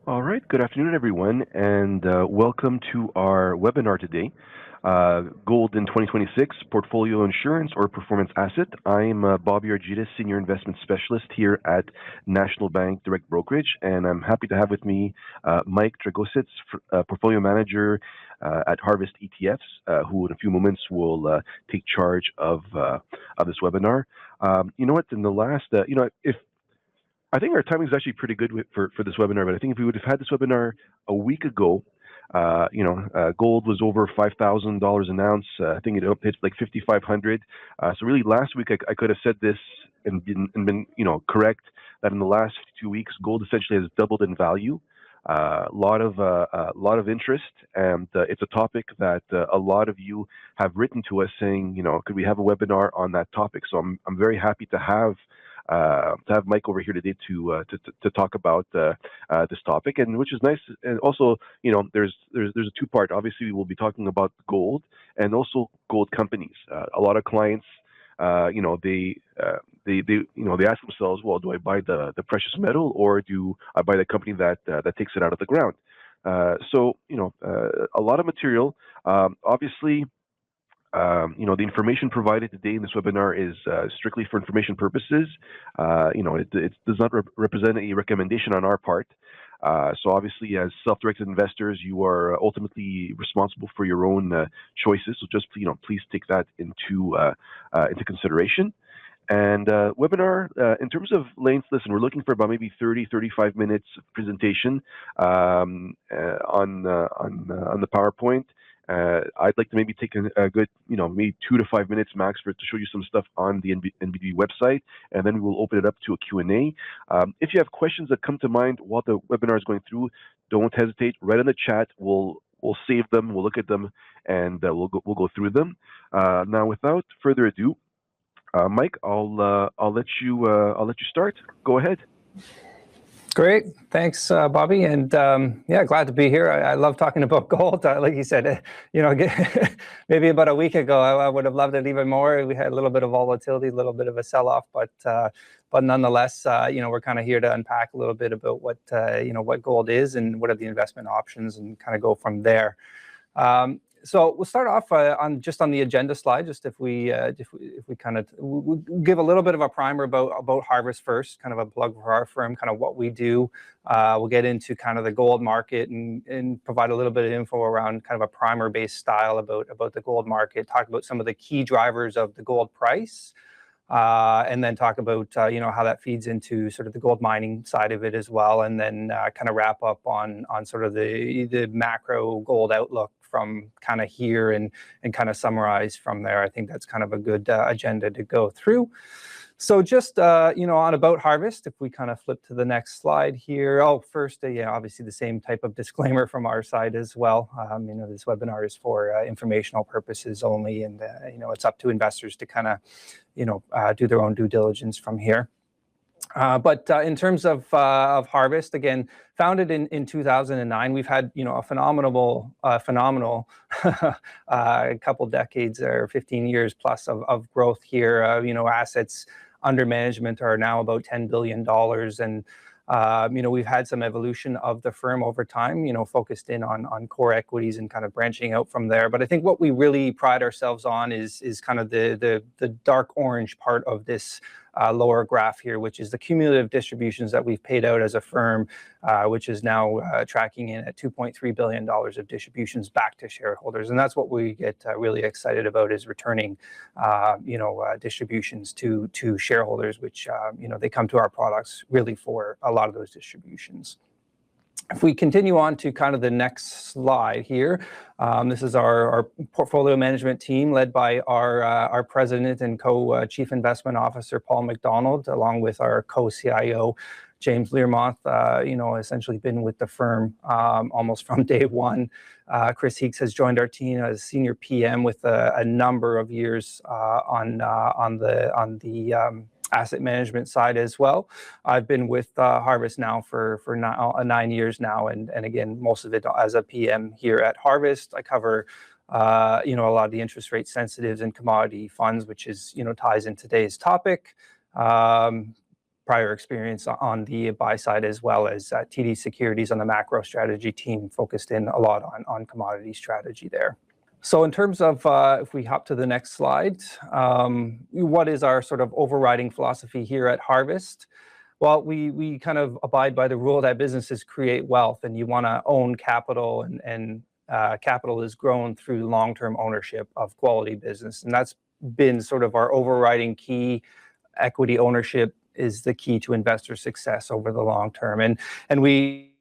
All right, good afternoon, everyone, and welcome to our webinar today, Gold in 2026, Portfolio Insurance or Performance Asset. I'm Bobby Argitas, Senior Investment Specialist here at National Bank Direct Brokerage, and I'm happy to have with me Mike Dragosits, Portfolio Manager at Harvest ETFs, who in a few moments will take charge of this webinar. You know what, in the last, if I think our timing is actually pretty good for this webinar, but I think if we would have had this webinar a week ago, gold was over $5,000 an ounce. I think it hit like 5,500. So really, last week I could have said this and been correct that in the last 2 weeks, gold essentially has doubled in value. A lot of interest, and it's a topic that a lot of you have written to us saying, could we have a webinar on that topic? So I'm very happy to have Mike over here today to talk about this topic, and which is nice. And also, there's a two-part. Obviously, we will be talking about gold and also gold companies. A lot of clients, they ask themselves, well, do I buy the precious metal or do I buy the company that takes it out of the ground? So a lot of material. Obviously, the information provided today in this webinar is strictly for information purposes. It does not represent a recommendation on our part. So obviously, as self-directed investors, you are ultimately responsible for your own choices. So just please take that into consideration. And webinar, in terms of length, listen, we're looking for about maybe 30, 35 minutes presentation on the PowerPoint. I'd like to maybe take a good, maybe 2 to 5 minutes max to show you some stuff on the NBD website, and then we will open it up to a Q&A. If you have questions that come to mind while the webinar is going through, don't hesitate. Right in the chat, we'll save them, we'll look at them, and we'll go through them. Now, without further ado, Mike, I'll let you start. Go ahead. Great, thanks, Bobby, and yeah, glad to be here. I love talking about gold. Like you said, maybe about a week ago, I would have loved it even more. We had a little bit of volatility, a little bit of a sell-off, but nonetheless, we're kind of here to unpack a little bit about what what gold is and what are the investment options, and kind of go from there. So we'll start off on the agenda slide. Just if we kind of we'll give a little bit of a primer about Harvest first, kind of a plug for our firm, kind of what we do. We'll get into kind of the gold market and provide a little bit of info around kind of a primer-based style about the gold market. Talk about some of the key drivers of the gold price. And then talk about how that feeds into sort of the gold mining side of it as well, and then kind of wrap up on sort of the macro gold outlook from kind of here, and kind of summarize from there. I think that's kind of a good agenda to go through. So just on about Harvest, if we kind of flip to the next slide here. Oh, first, obviously the same type of disclaimer from our side as well. This webinar is for informational purposes only, and it's up to investors to kind of do their own due diligence from here. But in terms of Harvest, again, founded in 2009, we've had a phenomenal couple decades or 15 years plus of growth here. Assets under management are now about $10 billion, and we've had some evolution of the firm over time, focused in on core equities and kind of branching out from there. But I think what we really pride ourselves on is kind of the dark orange part of this lower graph here, which is the cumulative distributions that we've paid out as a firm, which is now tracking in at $2.3 billion of distributions back to shareholders. And that's what we get really excited about, is returning distributions to shareholders, which they come to our products really for a lot of those distributions. If we continue on to kind of the next slide here, this is our portfolio management team led by our president and co-chief investment officer, Paul McDonald, along with our co-CIO, James Learmonth, essentially been with the firm almost from day one. Chris Heeks has joined our team as senior PM with a number of years on the asset management side as well. I've been with Harvest now for 9 years now, and again, most of it as a PM here at Harvest. I cover a lot of the interest rate sensitives and commodity funds, which is ties in today's topic. prior experience on the buy side, as well as TD Securities on the macro strategy team, focused in a lot on commodity strategy there. So in terms of, if we hop to the next slide, what is our sort of overriding philosophy here at Harvest? Well, we kind of abide by the rule that businesses create wealth, and you want to own capital, and capital is grown through long-term ownership of quality business. And that's been sort of our overriding key. Equity ownership is the key to investor success over the long term. And we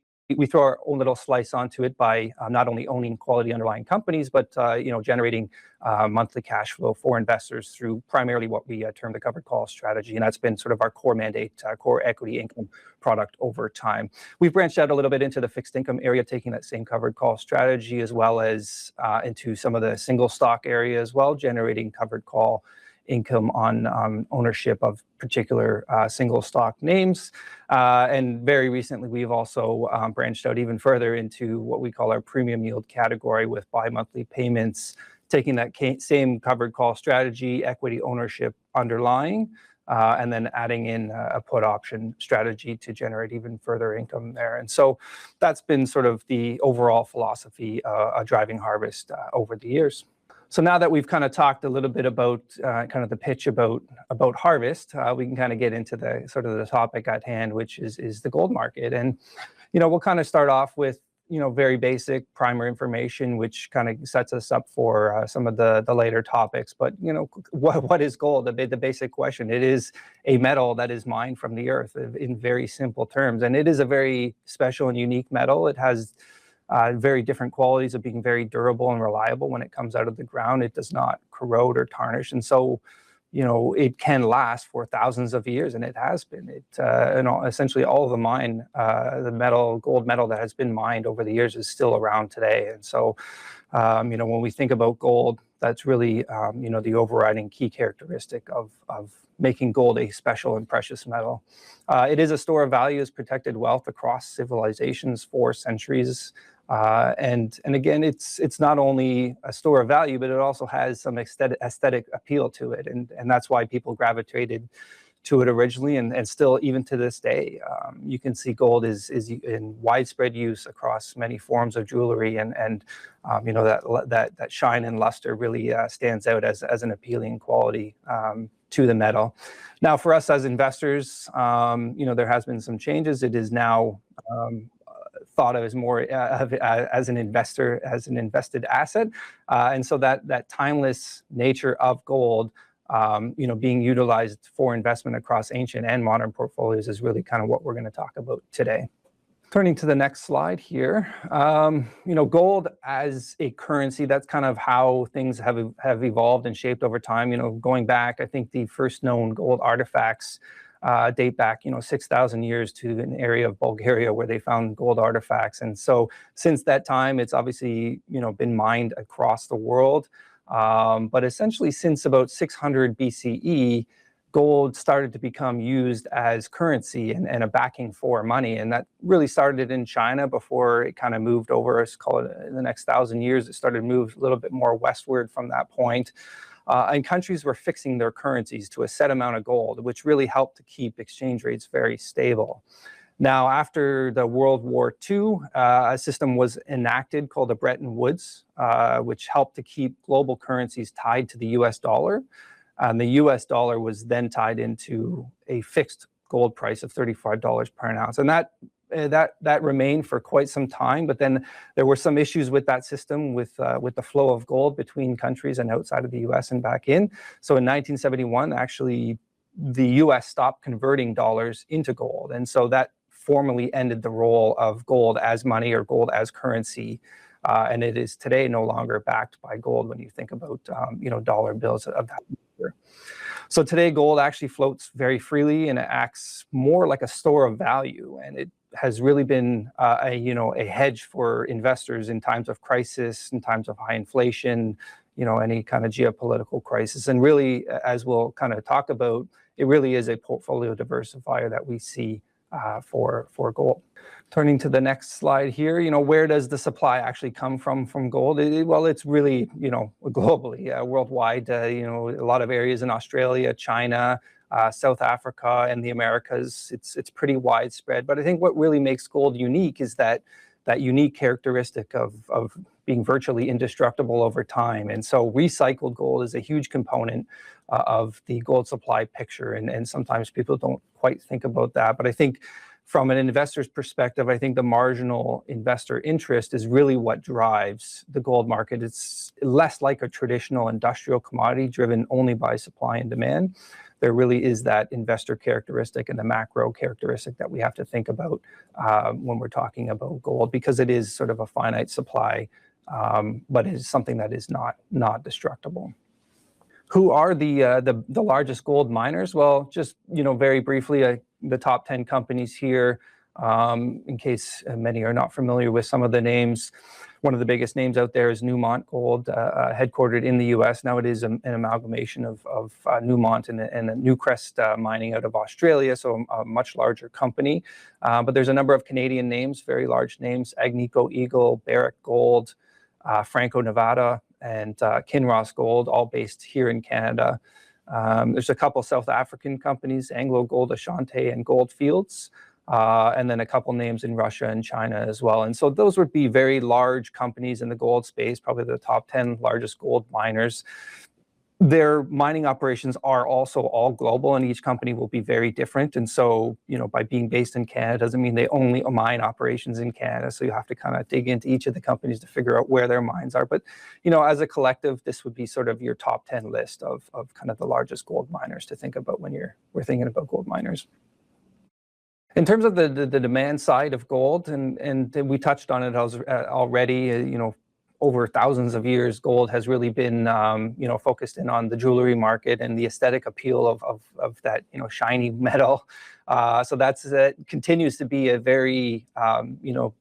throw our own little slice onto it by not only owning quality underlying companies, but generating monthly cash flow for investors through primarily what we term the covered call strategy. And that's been sort of our core mandate, core equity income product over time. We've branched out a little bit into the fixed income area, taking that same covered call strategy, as well as into some of the single stock area as well, generating covered call income on ownership of particular single stock names. And very recently, we've also branched out even further into what we call our premium yield category, with bi-monthly payments, taking that same covered call strategy, equity ownership underlying, and then adding in a put option strategy to generate even further income there. And so that's been sort of the overall philosophy driving Harvest over the years. So now that we've kind of talked a little bit about kind of the pitch about Harvest, we can kind of get into the sort of the topic at hand, which is the gold market. And we'll kind of start off with very basic primer information, which kind of sets us up for some of the later topics. But what is gold? The basic question. It is a metal that is mined from the earth, in very simple terms, and it is a very special and unique metal. It has very different qualities of being very durable and reliable when it comes out of the ground. It does not corrode or tarnish, and so it can last for thousands of years, and it has been. Essentially all of the gold metal that has been mined over the years is still around today. And so when we think about gold, that's really the overriding key characteristic of making gold a special and precious metal. It is a store of value, is protected wealth across civilizations for centuries. And again, it's not only a store of value, but it also has some aesthetic appeal to it. And that's why people gravitated to it originally, and still even to this day. You can see gold is in widespread use across many forms of jewelry, and that shine and luster really stands out as an appealing quality to the metal. Now, for us as investors, there has been some changes. It is now thought of as more as an investor, as an invested asset, and so that timeless nature of gold, being utilized for investment across ancient and modern portfolios, is really kind of what we're going to talk about today. Turning to the next slide here, gold as a currency, that's kind of how things have evolved and shaped over time. Going back, I think the first known gold artifacts date back, 6,000 years to an area of Bulgaria where they found gold artifacts. And so since that time, it's obviously, been mined across the world. But essentially since about 600 BCE, gold started to become used as currency and a backing for money. And that really started in China before it kind of moved over, let's call it in the next 1,000 years. It started to move a little bit more westward from that point. And countries were fixing their currencies to a set amount of gold, which really helped to keep exchange rates very stable. Now, after the World War II, a system was enacted called the Bretton Woods, which helped to keep global currencies tied to the US dollar. And the US dollar was then tied into a fixed gold price of $35 per ounce. And that remained for quite some time, but then there were some issues with that system, with the flow of gold between countries and outside of the US and back in. So in 1971, actually, the US stopped converting dollars into gold. And so that formally ended the role of gold as money or gold as currency. And it is today no longer backed by gold when you think about dollar bills of that nature. So today gold actually floats very freely, and it acts more like a store of value. And it has really been a hedge for investors in times of crisis, in times of high inflation, any kind of geopolitical crisis. And really, as we'll kind of talk about, it really is a portfolio diversifier that we see for gold. Turning to the next slide here, where does the supply actually come from gold? Well, it's really, globally, worldwide, a lot of areas in Australia, China, South Africa, and the Americas. It's pretty widespread. But I think what really makes gold unique is that unique characteristic of being virtually indestructible over time. And so recycled gold is a huge component of the gold supply picture. And sometimes people don't quite think about that. But I think from an investor's perspective, I think the marginal investor interest is really what drives the gold market. It's less like a traditional industrial commodity driven only by supply and demand. There really is that investor characteristic and the macro characteristic that we have to think about when we're talking about gold, because it is sort of a finite supply, but it is something that is not destructible. Who are the largest gold miners? Well, just very briefly, the top 10 companies here, in case many are not familiar with some of the names. One of the biggest names out there is Newmont Gold, headquartered in the U.S. Now it is an amalgamation of Newmont and Newcrest Mining out of Australia, so a much larger company. But there's a number of Canadian names, very large names: Agnico Eagle, Barrick Gold, Franco-Nevada, and Kinross Gold, all based here in Canada. There's a couple South African companies, Anglo Gold Ashanti and Gold Fields, and then a couple names in Russia and China as well. And so those would be very large companies in the gold space, probably the top 10 largest gold miners. Their mining operations are also all global, and each company will be very different. And so, by being based in Canada doesn't mean they only mine operations in Canada. So you have to kind of dig into each of the companies to figure out where their mines are. But, as a collective, this would be sort of your top 10 list of kind of the largest gold miners to think about when we're thinking about gold miners. In terms of the demand side of gold, and we touched on it already, over thousands of years, gold has really been, focused in on the jewelry market and the aesthetic appeal of that, shiny metal. So that continues to be a very,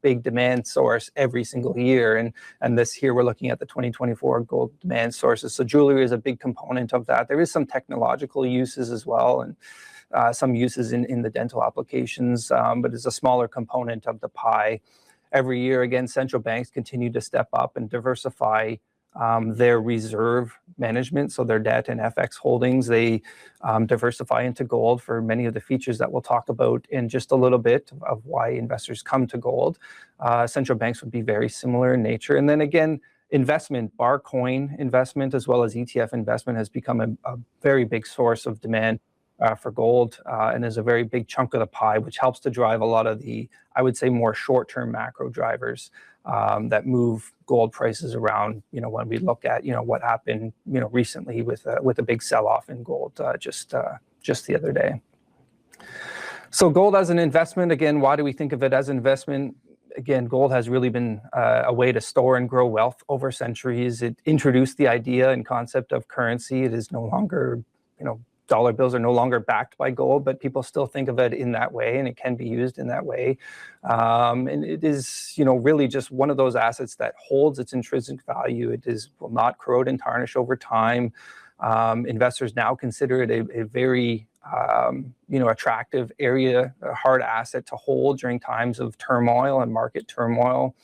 big demand source every single year. And this here, we're looking at the 2024 gold demand sources. So jewelry is a big component of that. There is some technological uses as well, and some uses in the dental applications, but it's a smaller component of the pie. Every year, again, central banks continue to step up and diversify their reserve management, so their debt and FX holdings. They diversify into gold for many of the features that we'll talk about in just a little bit of why investors come to gold. Central banks would be very similar in nature. And then again, investment, bar coin investment, as well as ETF investment has become a very big source of demand for gold, and is a very big chunk of the pie, which helps to drive a lot of the, I would say, more short-term macro drivers that move gold prices around. When we look at what happened recently with a big sell-off in gold just the other day. So gold as an investment, again, why do we think of it as an investment? Again, gold has really been a way to store and grow wealth over centuries. It introduced the idea and concept of currency. It is no longer, dollar bills are no longer backed by gold, but people still think of it in that way, and it can be used in that way. And it is, really just one of those assets that holds its intrinsic value. It will not corrode and tarnish over time. Investors now consider it a very, attractive area, a hard asset to hold during times of turmoil and market turmoil.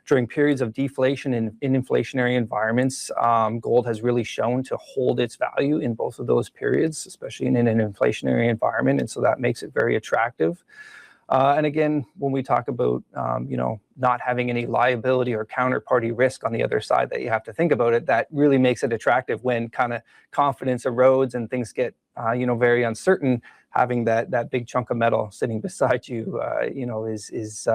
During periods of deflation in inflationary environments, gold has really shown to hold its value in both of those periods, especially in an inflationary environment. And so that makes it very attractive. And again, when we talk about, not having any liability or counterparty risk on the other side that you have to think about it, that really makes it attractive when kind of confidence erodes and things get, very uncertain. Having that big chunk of metal sitting beside you, is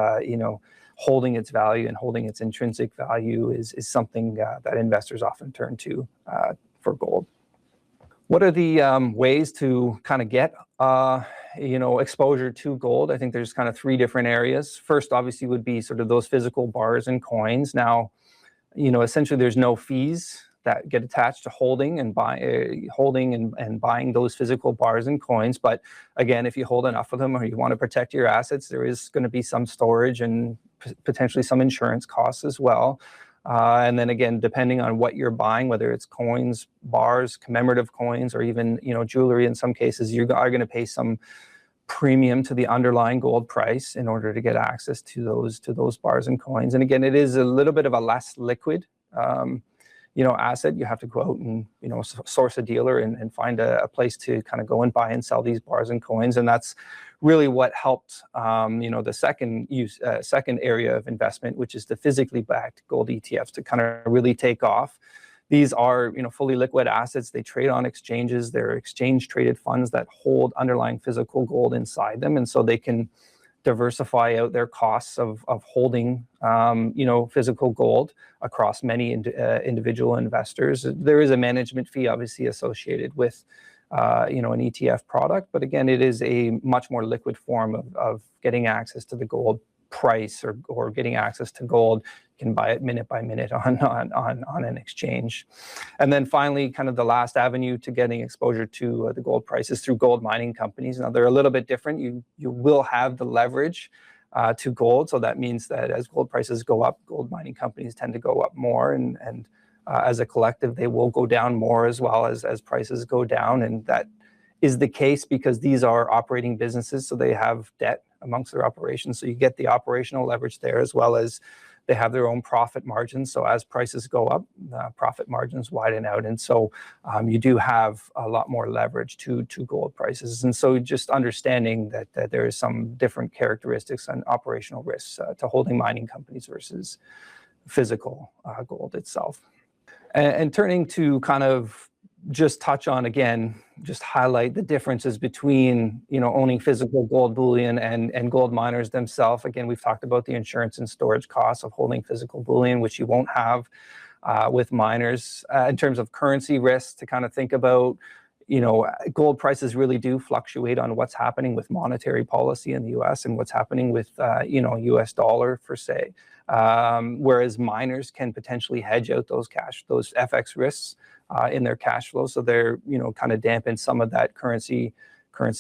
holding its value and holding its intrinsic value is something that investors often turn to for gold. What are the ways to kind of get exposure to gold? I think there's kind of three different areas. First, obviously, would be sort of those physical bars and coins. Now, essentially, there's no fees that get attached to holding and buying those physical bars and coins. But again, if you hold enough of them or you want to protect your assets, there is going to be some storage and potentially some insurance costs as well. And then again, depending on what you're buying, whether it's coins, bars, commemorative coins, or even jewelry, in some cases, you are going to pay some premium to the underlying gold price in order to get access to those bars and coins. And again, it is a little bit of a less liquid asset, you have to go out and, source a dealer and find a place to kind of go and buy and sell these bars and coins. And that's really what helped, the second area of investment, which is the physically backed gold ETFs, to kind of really take off. These are, fully liquid assets. They trade on exchanges. They're exchange-traded funds that hold underlying physical gold inside them, and so they can diversify out their costs of holding, physical gold across many individual investors. There is a management fee, obviously, associated with, an ETF product, but again, it is a much more liquid form of getting access to the gold price or getting access to gold. You can buy it minute by minute on an exchange. And then finally, kind of the last avenue to getting exposure to the gold price is through gold mining companies. Now, they're a little bit different. You will have the leverage to gold. So that means that as gold prices go up, gold mining companies tend to go up more. And as a collective, they will go down more as well as prices go down. And that is the case because these are operating businesses. So they have debt amongst their operations. So you get the operational leverage there, as well as they have their own profit margins. So as prices go up, profit margins widen out. And so you do have a lot more leverage to gold prices. And so just understanding that there is some different characteristics and operational risks to holding mining companies versus physical gold itself. And turning to kind of just touch on, again, just highlight the differences between, owning physical gold bullion and gold miners themselves. Again, we've talked about the insurance and storage costs of holding physical bullion, which you won't have with miners. In terms of currency risks, to kind of think about, gold prices really do fluctuate on what's happening with monetary policy in the U.S. and what's happening with, U.S. dollar per se. Whereas miners can potentially hedge out those FX risks in their cash flow, so they're kind of dampen some of that currency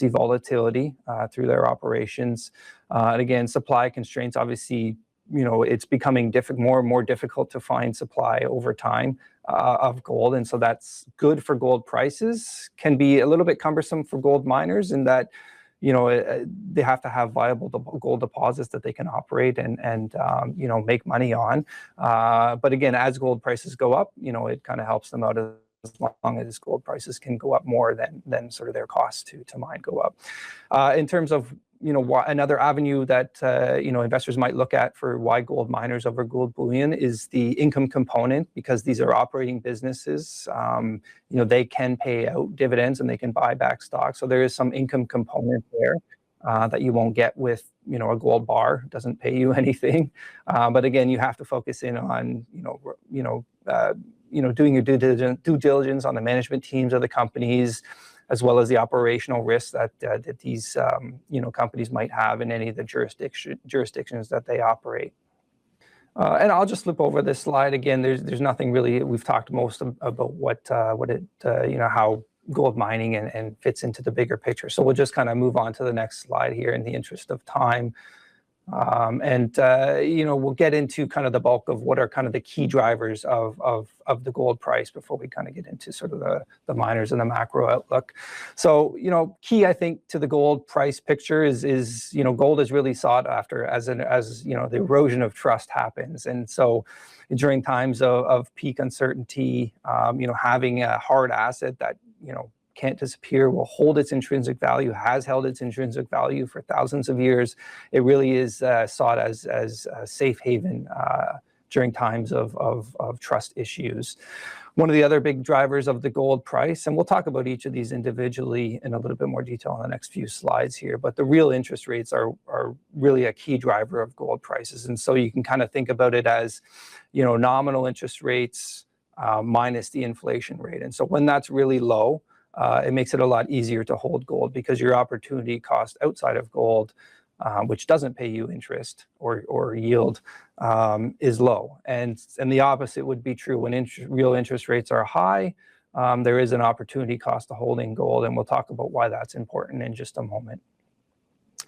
volatility through their operations. And again, supply constraints, obviously, it's becoming more and more difficult to find supply over time of gold, and so that's good for gold prices. Can be a little bit cumbersome for gold miners in that they have to have viable gold deposits that they can operate and make money on. But again, as gold prices go up, it kind of helps them out as long as gold prices can go up more than sort of their costs to mine go up. In terms of another avenue that investors might look at for why gold miners over gold bullion is the income component, because these are operating businesses. They can pay out dividends and they can buy back stock. So there is some income component there that you won't get with a gold bar. It doesn't pay you anything. But again, you have to focus in on doing your due diligence on the management teams of the companies, as well as the operational risks that these companies might have in any of the jurisdictions that they operate. And I'll just flip over this slide again. There's nothing really. We've talked most about how gold mining and fits into the bigger picture. So we'll just kind of move on to the next slide here in the interest of time. We'll get into kind of the bulk of what are kind of the key drivers of the gold price before we kind of get into sort of the miners and the macro outlook. So, key, I think, to the gold price picture is gold is really sought after as the erosion of trust happens. And so during times of peak uncertainty, having a hard asset that, can't disappear, will hold its intrinsic value, has held its intrinsic value for thousands of years. It really is sought as a safe haven during times of trust issues. One of the other big drivers of the gold price, and we'll talk about each of these individually in a little bit more detail in the next few slides here, but the real interest rates are really a key driver of gold prices. And so you can kind of think about it as, nominal interest rates minus the inflation rate. And so when that's really low, it makes it a lot easier to hold gold because your opportunity cost outside of gold, which doesn't pay you interest or yield, is low. And the opposite would be true when real interest rates are high. There is an opportunity cost to holding gold, and we'll talk about why that's important in just a moment.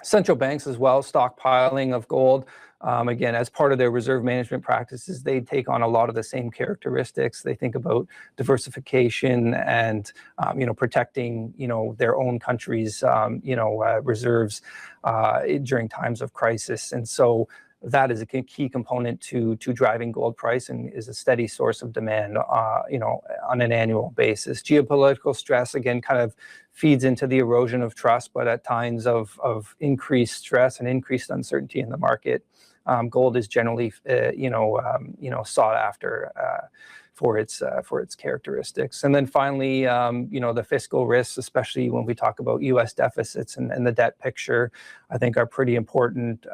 Central banks as well, stockpiling of gold. Again, as part of their reserve management practices, they take on a lot of the same characteristics. They think about diversification and, protecting, their own country's, reserves during times of crisis. And so that is a key component to driving gold price and is a steady source of demand, on an annual basis. Geopolitical stress, again, kind of feeds into the erosion of trust, but at times of increased stress and increased uncertainty in the market, gold is generally, sought after for its characteristics. And then finally, the fiscal risks, especially when we talk about U.S. deficits and the debt picture, I think are pretty important.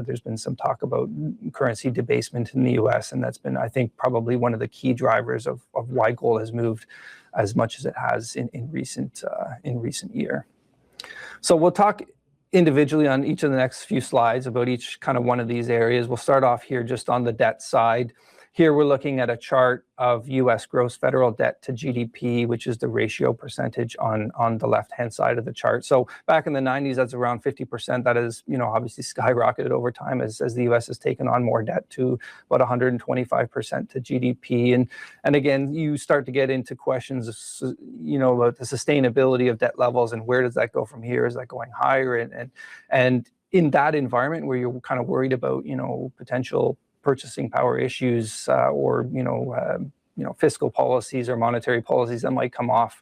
There's been some talk about currency debasement in the U.S., and that's been, I think, probably one of the key drivers of why gold has moved as much as it has in recent year. So we'll talk individually on each of the next few slides about each kind of one of these areas. We'll start off here just on the debt side. Here we're looking at a chart of U.S. gross federal debt to GDP, which is the ratio percentage on the left-hand side of the chart. So back in the 90s, that's around 50%. That is, obviously skyrocketed over time as the U.S. has taken on more debt to about 125% to GDP. And again, you start to get into questions, about the sustainability of debt levels and where does that go from here? Is that going higher? And in that environment where you're kind of worried about, potential purchasing power issues or fiscal policies or monetary policies that might come off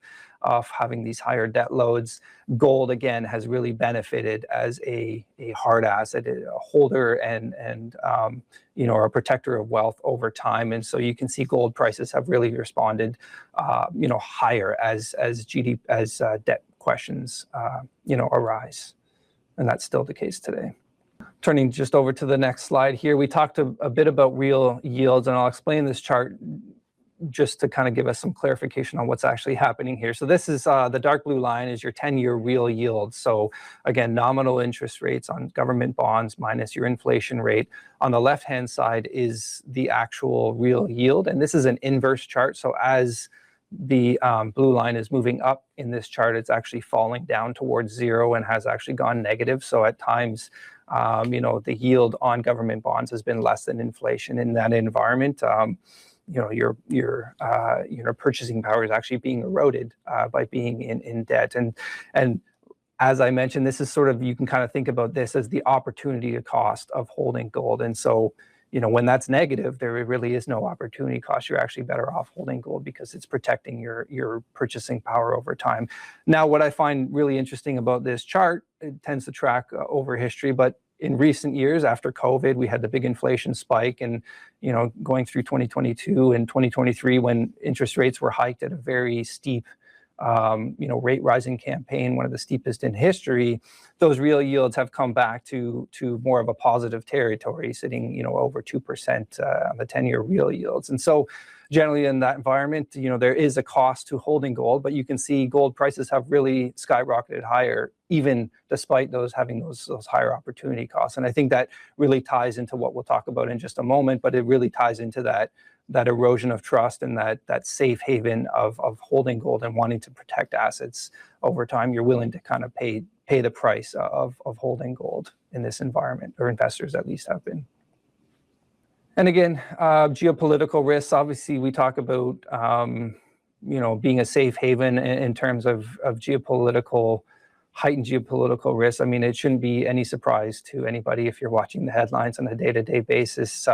having these higher debt loads, gold again has really benefited as a hard asset, a holder and a protector of wealth over time. And so you can see gold prices have really responded higher as debt questions arise, and that's still the case today. Turning just over to the next slide here, we talked a bit about real yields, and I'll explain this chart just to kind of give us some clarification on what's actually happening here. So this is the dark blue line is your 10-year real yield. So again, nominal interest rates on government bonds minus your inflation rate. On the left-hand side is the actual real yield, and this is an inverse chart. So as the blue line is moving up in this chart, it's actually falling down towards zero and has actually gone negative. So at times, the yield on government bonds has been less than inflation in that environment. Your purchasing power is actually being eroded by being in debt. And as I mentioned, this is sort of, you can kind of think about this as the opportunity cost of holding gold. And so, when that's negative, there really is no opportunity cost. You're actually better off holding gold because it's protecting your purchasing power over time. Now, what I find really interesting about this chart, it tends to track over history, but in recent years after COVID, we had the big inflation spike, and going through 2022 and 2023 when interest rates were hiked at a very steep rate rising campaign, one of the steepest in history, those real yields have come back to more of a positive territory, sitting over 2% on the 10-year real yields. And so generally in that environment, there is a cost to holding gold, but you can see gold prices have really skyrocketed higher, even despite having those higher opportunity costs. And I think that really ties into what we'll talk about in just a moment, but it really ties into that erosion of trust and that safe haven of holding gold and wanting to protect assets over time. You're willing to kind of pay the price of holding gold in this environment, or investors at least have been. And again, geopolitical risks, obviously we talk about, being a safe haven in terms of heightened geopolitical risks. I mean, it shouldn't be any surprise to anybody if you're watching the headlines on a day-to-day basis.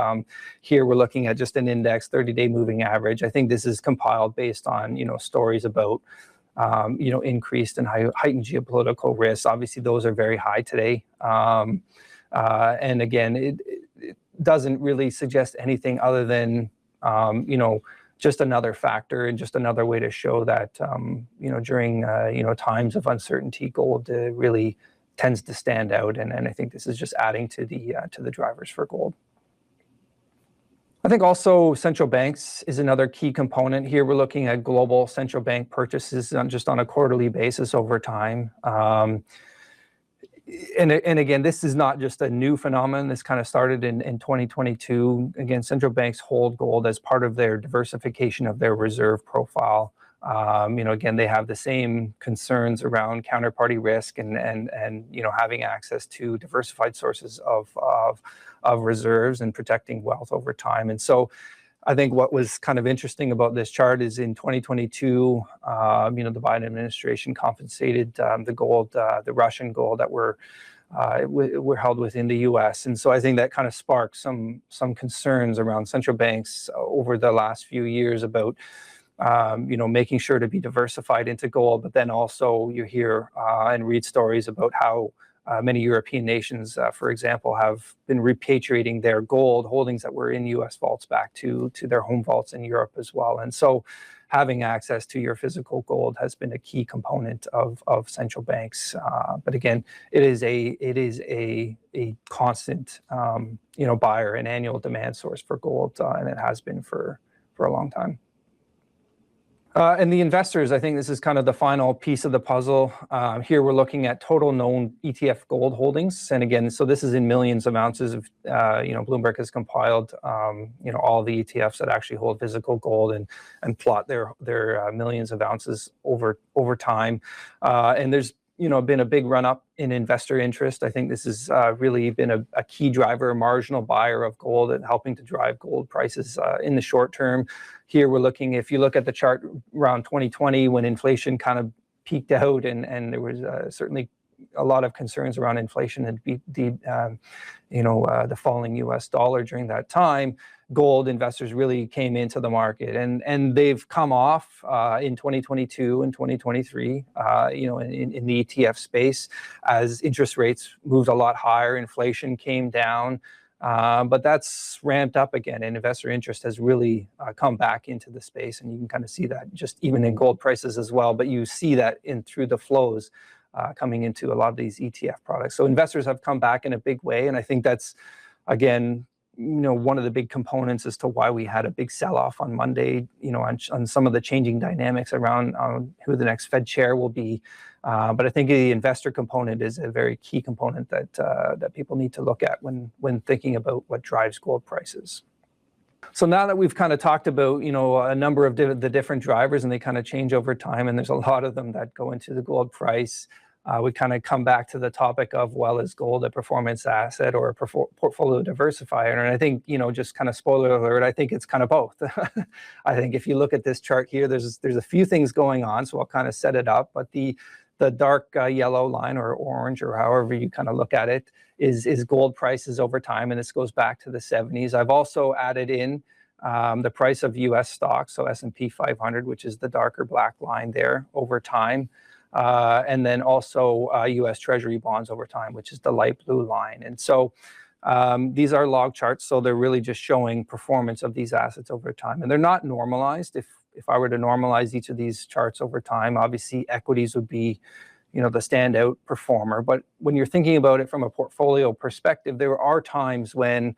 Here we're looking at just an index, 30-day moving average. I think this is compiled based on, stories about, increased and heightened geopolitical risks. Obviously, those are very high today. And again, it doesn't really suggest anything other than, just another factor and just another way to show that, during, times of uncertainty, gold really tends to stand out. And I think this is just adding to the drivers for gold. I think also central banks is another key component. Here we're looking at global central bank purchases on a quarterly basis over time. And again, this is not just a new phenomenon. This kind of started in 2022. Again, central banks hold gold as part of their diversification of their reserve profile. Again, they have the same concerns around counterparty risk and having access to diversified sources of reserves and protecting wealth over time. And so I think what was kind of interesting about this chart is in 2022, the Biden administration compensated the Russian gold that were were held within the U.S. And so I think that kind of sparked some concerns around central banks over the last few years about making sure to be diversified into gold. But then also you hear and read stories about how many European nations, for example, have been repatriating their gold holdings that were in U.S. vaults back to their home vaults in Europe as well. And so having access to your physical gold has been a key component of central banks. But again, it is a constant buyer and annual demand source for gold, and it has been for a long time. And the investors, I think this is kind of the final piece of the puzzle. Here we're looking at total known ETF gold holdings. And again, so this is in millions of ounces of, Bloomberg has compiled, all the ETFs that actually hold physical gold and plot their millions of ounces over time. And there's been a big run up in investor interest. I think this has really been a key driver, a marginal buyer of gold and helping to drive gold prices in the short term. Here we're looking, if you look at the chart around 2020 when inflation kind of peaked out and there was certainly a lot of concerns around inflation and the falling US dollar during that time, gold investors really came into the market and they've come off in 2022 and 2023, in the ETF space as interest rates moved a lot higher, inflation came down, but that's ramped up again and investor interest has really come back into the space, and you can kind of see that just even in gold prices as well, but you see that through the flows coming into a lot of these ETF products. So investors have come back in a big way, and I think that's, again, one of the big components as to why we had a big sell-off on Monday, on some of the changing dynamics around who the next Fed chair will be. But I think the investor component is a very key component that people need to look at when thinking about what drives gold prices. So now that we've kind of talked about, a number of the different drivers, and they kind of change over time, and there's a lot of them that go into the gold price, we kind of come back to the topic of, well, is gold a performance asset or a portfolio diversifier? And I think, just kind of spoiler alert, I think it's kind of both. I think if you look at this chart here, there's a few things going on, so I'll kind of set it up. But the dark yellow line or orange or however you kind of look at it is gold prices over time, and this goes back to the 70s. I've also added in the price of U.S. stocks, so S&P 500, which is the darker black line there over time. And then also U.S. Treasury bonds over time, which is the light blue line. And so these are log charts, so they're really just showing performance of these assets over time. And they're not normalized. If I were to normalize each of these charts over time, obviously equities would be, the standout performer. But when you're thinking about it from a portfolio perspective, there are times when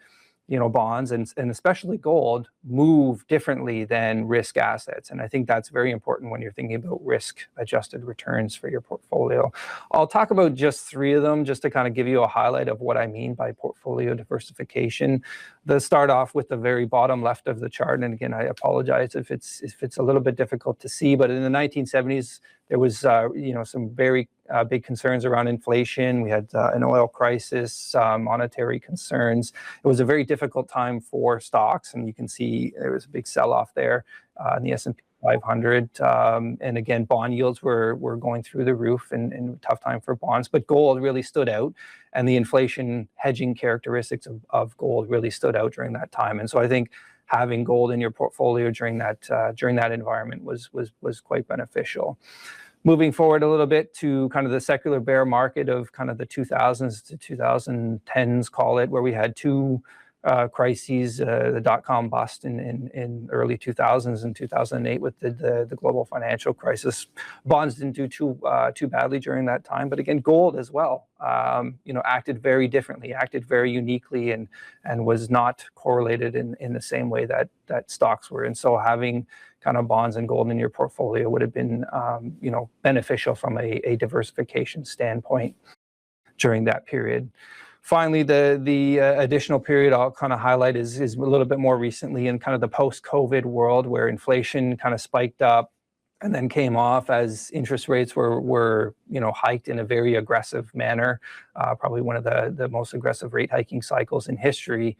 bonds and especially gold move differently than risk assets. And I think that's very important when you're thinking about risk-adjusted returns for your portfolio. I'll talk about just three of them just to kind of give you a highlight of what I mean by portfolio diversification. Let's start off with the very bottom left of the chart. And again, I apologize if it's a little bit difficult to see, but in the 1970s, there was some very big concerns around inflation. We had an oil crisis, monetary concerns. It was a very difficult time for stocks, and you can see there was a big sell-off there in the S&P 500. And again, bond yields were going through the roof, and a tough time for bonds. But gold really stood out, and the inflation hedging characteristics of gold really stood out during that time. And so I think having gold in your portfolio during that environment was quite beneficial. Moving forward a little bit to kind of the secular bear market of kind of the 2000s to 2010s, call it, where we had two crises, the dot-com bust in early 2000s and 2008 with the global financial crisis. Bonds didn't do too badly during that time, but again, gold as well, acted very differently, acted very uniquely, and was not correlated in the same way that stocks were. And so having kind of bonds and gold in your portfolio would have been, beneficial from a diversification standpoint during that period. Finally, the additional period I'll kind of highlight is a little bit more recently in kind of the post-COVID world, where inflation kind of spiked up and then came off as interest rates were hiked in a very aggressive manner, probably one of the most aggressive rate hiking cycles in history.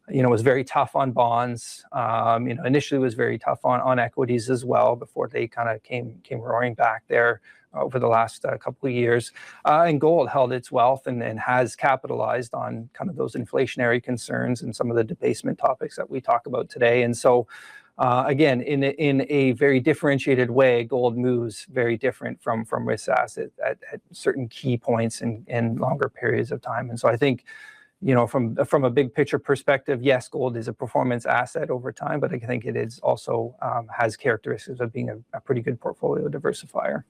It was very tough on bonds. Initially it was very tough on equities as well before they kind of came roaring back there over the last couple of years. And gold held its wealth and has capitalized on kind of those inflationary concerns and some of the debasement topics that we talk about today. And so, again, in a very differentiated way, gold moves very different from risk asset at certain key points in longer periods of time. And so I think, from a big picture perspective, yes, gold is a performance asset over time, but I think it is also has characteristics of being a pretty good portfolio diversifier.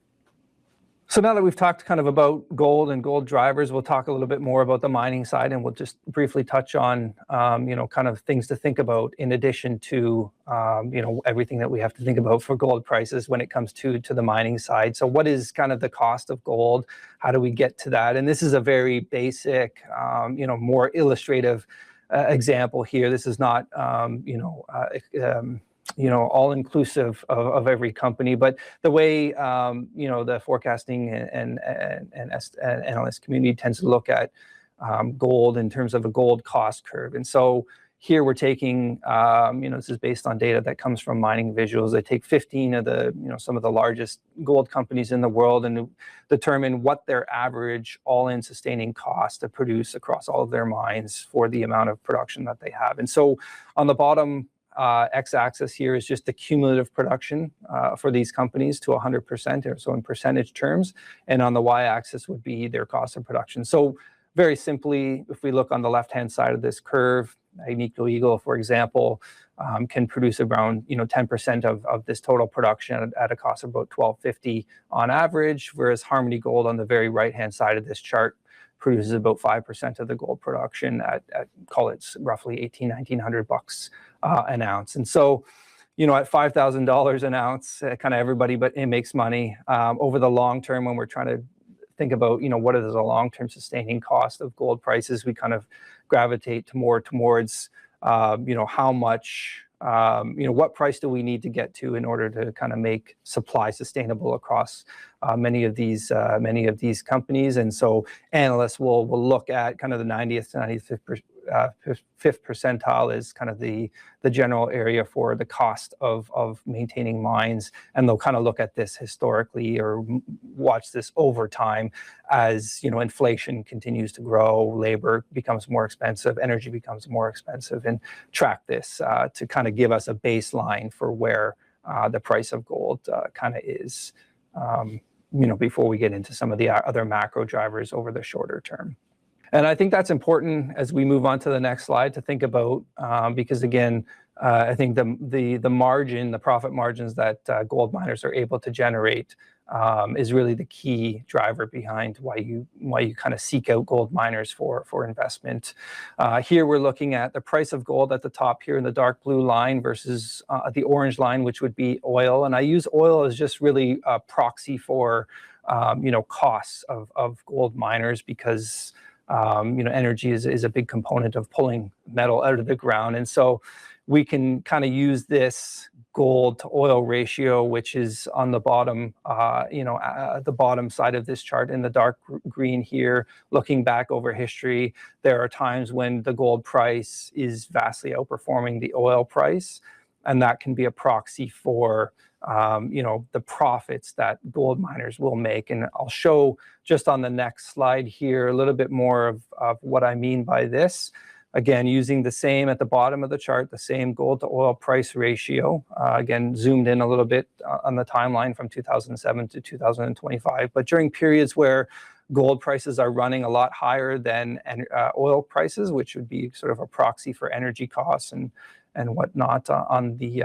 So now that we've talked kind of about gold and gold drivers, we'll talk a little bit more about the mining side, and we'll just briefly touch on, kind of things to think about in addition to, everything that we have to think about for gold prices when it comes to the mining side. So what is kind of the cost of gold? How do we get to that? And this is a very basic, more illustrative example here. This is not, all-inclusive of every company, but the way the forecasting and analyst community tends to look at gold in terms of a gold cost curve. And so here we're taking, this is based on data that comes from Mining Visuals. They take 15 of the, some of the largest gold companies in the world and determine what their average all-in sustaining cost to produce across all of their mines for the amount of production that they have. And so on the bottom x-axis here is just the cumulative production for these companies to 100%, or so in percentage terms, and on the y-axis would be their cost of production. So very simply, if we look on the left-hand side of this curve, Agnico Eagle, for example, can produce around 10% of this total production at a cost of about $1,250 on average, whereas Harmony Gold on the very right-hand side of this chart produces about 5% of the gold production at call it roughly $1,800-$1,900 an ounce. And so, at $5,000 an ounce, kind of everybody, but it makes money. Over the long term, when we're trying to think about, what is the long-term sustaining cost of gold prices, we kind of gravitate towards, how much, what price do we need to get to in order to kind of make supply sustainable across many of these companies. And so analysts will look at kind of the 90th to 95th fifth percentile is kind of the general area for the cost of maintaining mines, and they'll kind of look at this historically or watch this over time as inflation continues to grow, labor becomes more expensive, energy becomes more expensive, and track this to kind of give us a baseline for where the price of gold kind of is, before we get into some of the other macro drivers over the shorter term. And I think that's important as we move on to the next slide to think about, because again, I think the margin, the profit margins that gold miners are able to generate is really the key driver behind why you kind of seek out gold miners for investment. Here we're looking at the price of gold at the top here in the dark blue line versus the orange line, which would be oil. And I use oil as just really a proxy for costs of gold miners, because energy is a big component of pulling metal out of the ground. And so we can kind of use this gold to oil ratio, which is on the bottom, the bottom side of this chart in the dark green here. Looking back over history, there are times when the gold price is vastly outperforming the oil price, and that can be a proxy for the profits that gold miners will make. And I'll show just on the next slide here a little bit more of what I mean by this. Again, using the same at the bottom of the chart, the same gold to oil price ratio, again, zoomed in a little bit on the timeline from 2007 to 2025. But during periods where gold prices are running a lot higher than oil prices, which would be sort of a proxy for energy costs and whatnot on the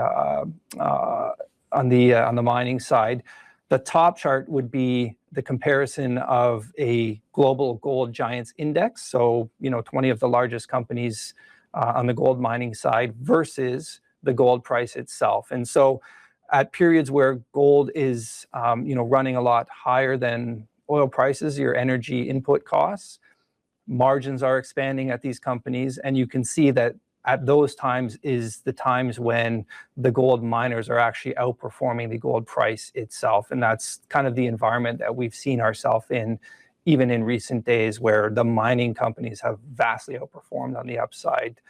mining side. The top chart would be the comparison of a global gold giants index, so 20 of the largest companies on the gold mining side versus the gold price itself. And so at periods where gold is running a lot higher than oil prices, your energy input costs, margins are expanding at these companies, and you can see that at those times is the times when the gold miners are actually outperforming the gold price itself. And that's kind of the environment that we've seen ourselves in, even in recent days, where the mining companies have vastly outperformed on the upside,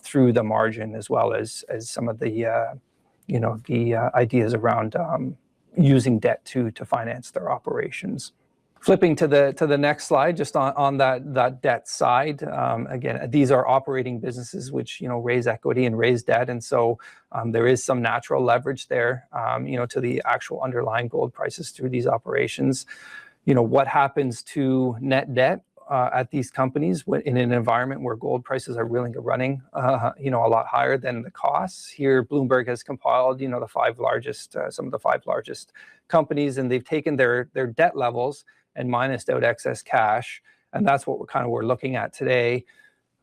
through the margin, as well as some of the, the ideas around using debt to finance their operations. Flipping to the next slide, just on that debt side, again, these are operating businesses which raise equity and raise debt, and so there is some natural leverage there, to the actual underlying gold prices through these operations. What happens to net debt at these companies in an environment where gold prices are really running, a lot higher than the costs? Here, Bloomberg has compiled, some of the five largest companies, and they've taken their debt levels and minused out excess cash, and that's what we're looking at today,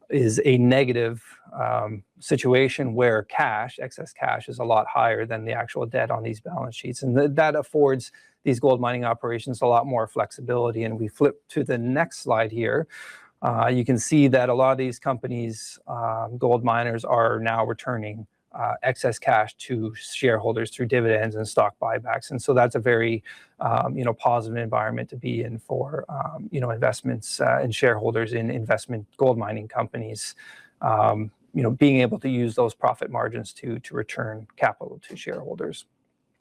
is a negative situation where excess cash is a lot higher than the actual debt on these balance sheets, and that affords these gold mining operations a lot more flexibility. And we flip to the next slide here. You can see that a lot of these companies, gold miners, are now returning excess cash to shareholders through dividends and stock buybacks, and so that's a very positive environment to be in for investments and shareholders in investment gold mining companies, being able to use those profit margins to return capital to shareholders.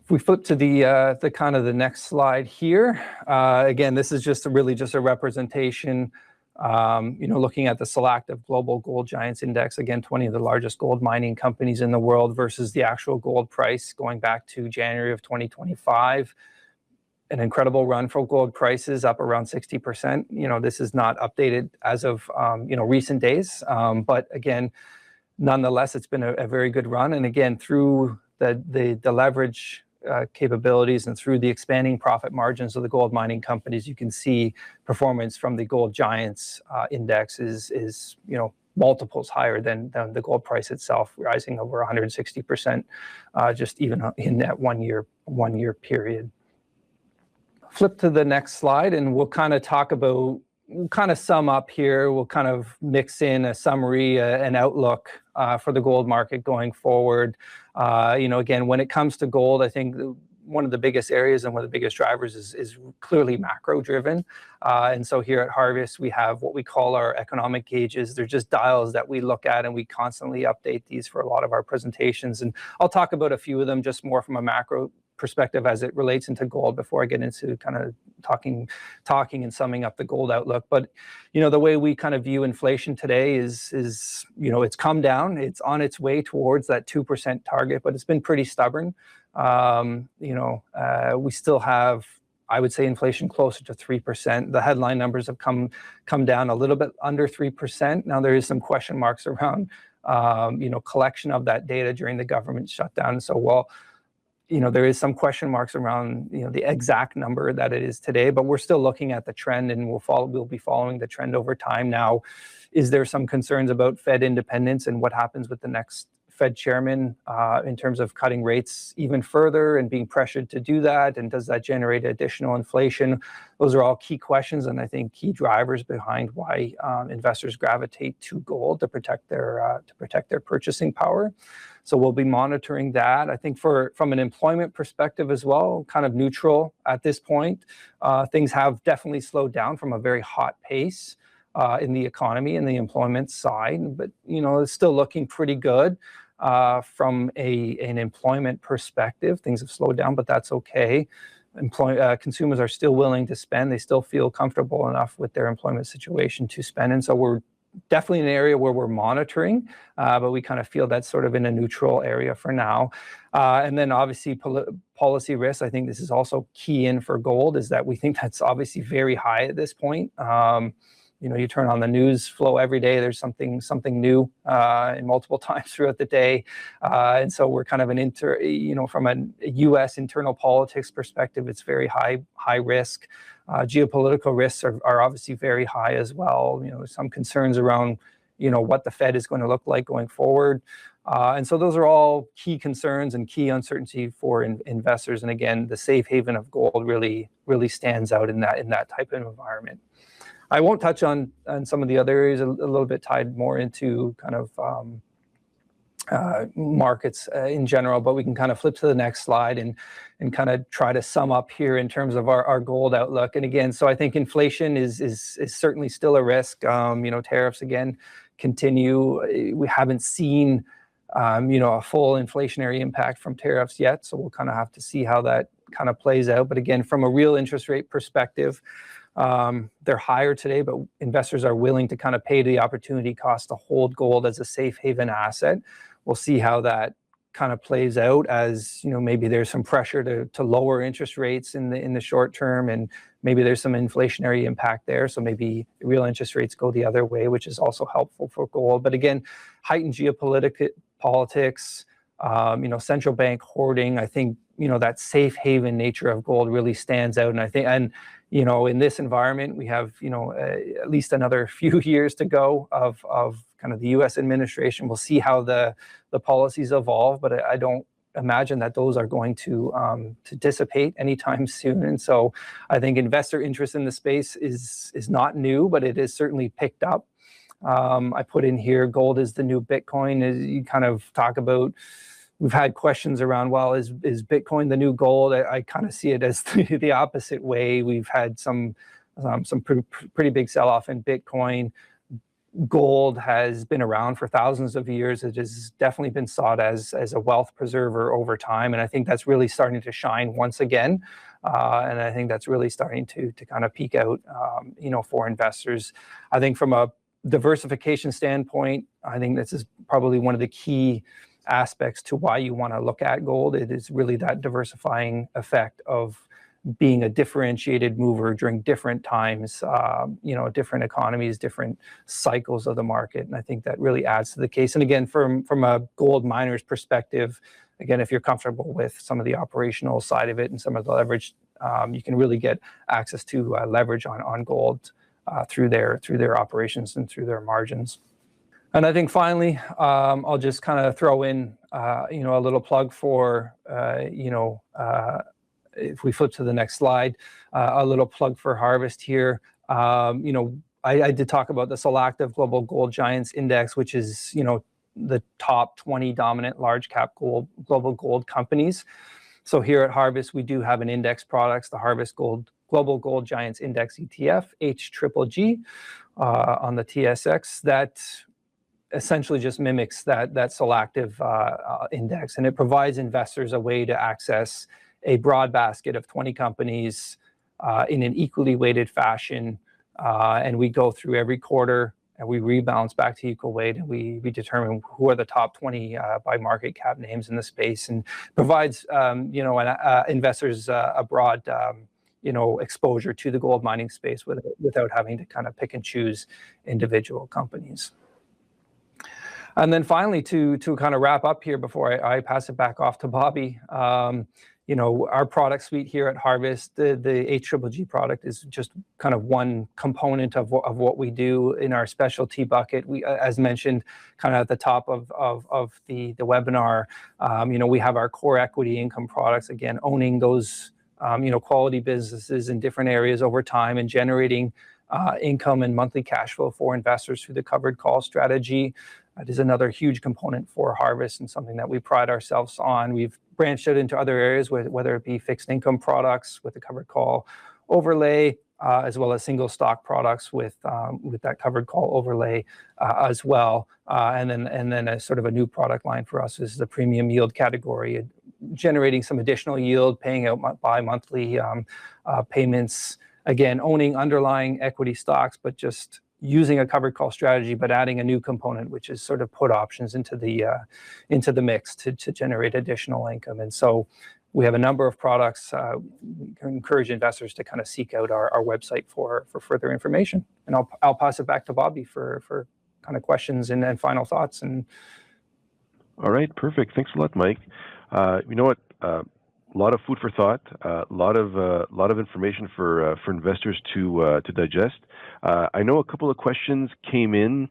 If we flip to the next slide here, again, this is just a representation, looking at the Solactive Global Gold Giants Index, again, 20 of the largest gold mining companies in the world versus the actual gold price going back to January of 2025. An incredible run for gold prices, up around 60%. This is not updated as of recent days, but again, nonetheless, it's been a very good run. And again, through the leverage capabilities and through the expanding profit margins of the gold mining companies, you can see performance from the Gold Giants index is multiples higher than the gold price itself, rising over 160% just even in that one year period. Flip to the next slide, and we'll sum up here. We'll kind of mix in a summary, an outlook for the gold market going forward. Again, when it comes to gold, I think one of the biggest areas and one of the biggest drivers is clearly macro-driven. And so here at Harvest, we have what we call our economic gauges. They're just dials that we look at, and we constantly update these for a lot of our presentations. And I'll talk about a few of them just more from a macro perspective as it relates into gold before I get into kind of talking and summing up the gold outlook. But the way we kind of view inflation today is it's come down, it's on its way towards that 2% target, but it's been pretty stubborn. We still have, I would say, inflation closer to 3%. The headline numbers have come down a little bit under 3%. Now there is some question marks around collection of that data during the government shutdown. So there is some question marks around the exact number that it is today, but we're still looking at the trend, and we'll be following the trend over time. Now, is there some concerns about Fed independence and what happens with the next Fed chairman in terms of cutting rates even further and being pressured to do that? And does that generate additional inflation? Those are all key questions, and I think key drivers behind why investors gravitate to gold to protect their purchasing power. So we'll be monitoring that. I think from an employment perspective as well, kind of neutral at this point. Things have definitely slowed down from a very hot pace in the economy and the employment side, but it's still looking pretty good from an employment perspective. Things have slowed down, but that's okay. Consumers are still willing to spend. They still feel comfortable enough with their employment situation to spend, and so we're definitely an area where we're monitoring, but we kind of feel that's sort of in a neutral area for now. And then obviously policy risk, I think this is also key in for gold, is that we think that's obviously very high at this point. You turn on the news flow every day, there's something new and multiple times throughout the day. And so we're kind of from a U.S. internal politics perspective, it's very high risk. Geopolitical risks are obviously very high as well. Some concerns around, what the Fed is going to look like going forward. And so those are all key concerns and key uncertainty for investors. And again, the safe haven of gold really stands out in that type of environment. I won't touch on some of the other areas, a little bit tied more into kind of markets in general, but we can kind of flip to the next slide and kind of try to sum up here in terms of our gold outlook. And again, so I think inflation is certainly still a risk. Tariffs again continue. We haven't seen a full inflationary impact from tariffs yet, so we'll kind of have to see how that kind of plays out. But again, from a real interest rate perspective, they're higher today, but investors are willing to kind of pay the opportunity cost to hold gold as a safe haven asset. We'll see how that kind of plays out, as maybe there's some pressure to lower interest rates in the short term, and maybe there's some inflationary impact there. So maybe real interest rates go the other way, which is also helpful for gold. But again, heightened politics, central bank hoarding. I think that safe haven nature of gold really stands out, and I think in this environment, we have at least another few years to go of kind of the U.S. administration. We'll see how the policies evolve, but I don't imagine that those are going to dissipate anytime soon. And so I think investor interest in the space is not new, but it is certainly picked up. I put in here, gold is the new Bitcoin. As you kind of talk about, we've had questions around, well, is Bitcoin the new gold? I kind of see it as the opposite way. We've had some pretty big sell-off in Bitcoin. Gold has been around for thousands of years. It has definitely been sought as a wealth preserver over time, and I think that's really starting to shine once again. And I think that's really starting to kind of peak out, for investors. I think from a diversification standpoint, I think this is probably one of the key aspects to why you want to look at gold. It is really that diversifying effect of being a differentiated mover during different times, different economies, different cycles of the market. And I think that really adds to the case. And again, from a gold miner's perspective, again, if you're comfortable with some of the operational side of it and some of the leverage, you can really get access to leverage on gold through their operations and through their margins. And I think finally, I'll just kind of throw in, a little plug for, if we flip to the next slide, a little plug for Harvest here. I did talk about the Selective Global Gold Giants Index, which is, the top 20 dominant large cap global gold companies. So here at Harvest, we do have an index products, the Harvest Global Gold Giants Index ETF, HGGG, on the TSX, that essentially just mimics that Selective index, and it provides investors a way to access a broad basket of 20 companies in an equally weighted fashion. And we go through every quarter and we rebalance back to equal weight, and we determine who are the top 20 by market cap names in the space, and provides investors a broad exposure to the gold mining space without having to kind of pick and choose individual companies. And then finally, to kind of wrap up here before I pass it back off to Bobby, our product suite here at Harvest, the HGGG product is just kind of one component of what we do in our specialty bucket. We, as mentioned, kind of at the top of the webinar, we have our core equity income products, again, owning those, quality businesses in different areas over time and generating income and monthly cash flow for investors through the covered call strategy. That is another huge component for Harvest and something that we pride ourselves on. We've branched out into other areas, whether it be fixed income products with the covered call overlay, as well as single stock products with that covered call overlay as well. And then a sort of a new product line for us is the premium yield category, generating some additional yield, paying out bi-monthly payments. Again, owning underlying equity stocks, but just using a covered call strategy, but adding a new component, which is sort of put options into the mix to generate additional income. And so we have a number of products. We encourage investors to kind of seek out our website for further information. And I'll pass it back to Bobby for kind of questions and then final thoughts. And all right, perfect. Thanks a lot, Mike. You know what? A lot of food for thought, a lot of information for investors to digest. I know a couple of questions came in